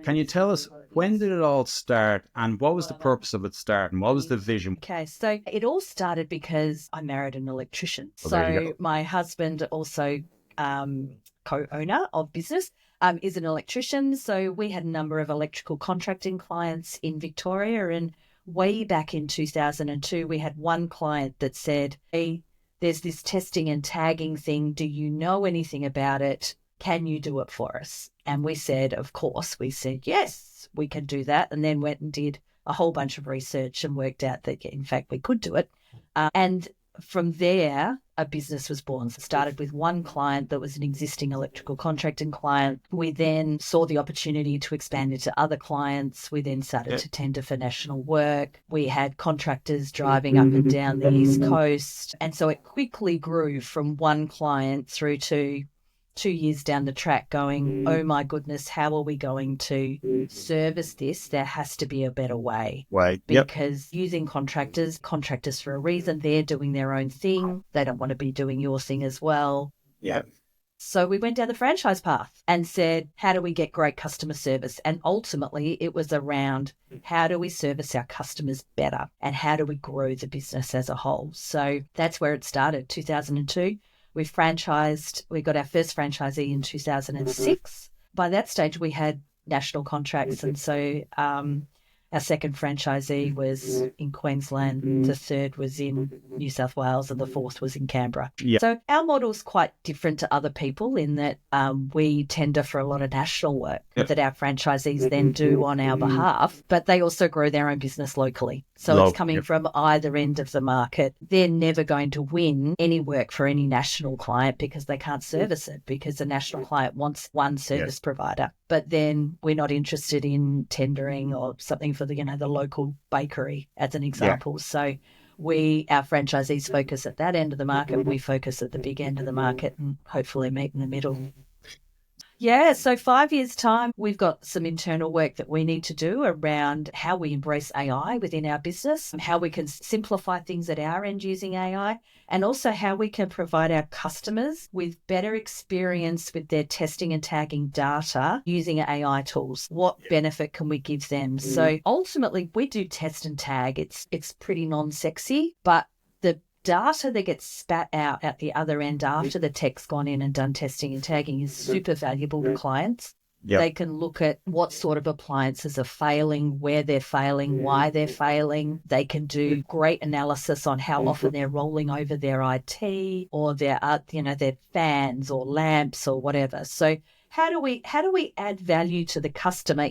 Can you tell us, when did it all start and what was the purpose of it starting? What was the vision? Okay, so it all started because I married an electrician. Well, there you So my husband, also co-owner of business, is an electrician. So we had a number of electrical contracting clients in Victoria. And way back in 2002, we had one client that said, hey, there's this testing and tagging thing. Do you know anything about it? Can you do it for us? And we said, of course. We said, yes, we can do that. And then went and did a whole bunch of research and worked out that, in fact, we could do it. And from there, a business was born. So it started with one client that was an existing electrical contracting client. We then saw the opportunity to expand into other clients. We then started to tender for national work. We had contractors driving up and down the East Coast. And so it quickly grew from one client through to 2 years down the track going, oh my goodness, how are we going to service this? There has to be a better way. Right. Because using contractors for a reason, they're doing their own thing. They don't want to be doing your thing as well. Yeah. So we went down the franchise path and said, how do we get great customer service? And ultimately it was around how do we service our customers better and how do we grow the business as a whole? So that's where it started, 2002. We franchised, we got our first franchisee in 2006. By that stage, we had national contracts. And so our second franchisee was in Queensland, the third was in New South Wales, and the fourth was in Canberra. Yeah. So our model's quite different to other people in that we tender for a lot of national work that our franchisees then do on our behalf, but they also grow their own business locally. So it's coming from either end of the market. They're never going to win any work for any national client because they can't service it, because the national client wants one service provider. But then we're not interested in tendering or something for the local bakery, as an example. So our franchisees focus at that end of the market. We focus at the big end of the market and hopefully meet in the middle. Yeah, so 5 years' time, we've got some internal work that we need to do around how we embrace AI within our business and how we can simplify things at our end using AI, and also how we can provide our customers with better experience with their testing and tagging data using AI tools. What benefit can we give them? So ultimately, we do test and tag. It's pretty non-sexy, but the data that gets spat out at the other end after the tech's gone in and done testing and tagging is super valuable to clients. Yep. They can look at what sort of appliances are failing, where they're failing, why they're failing. They can do great analysis on how often they're rolling over their IT or their fans or lamps or whatever. So how do we add value to the customer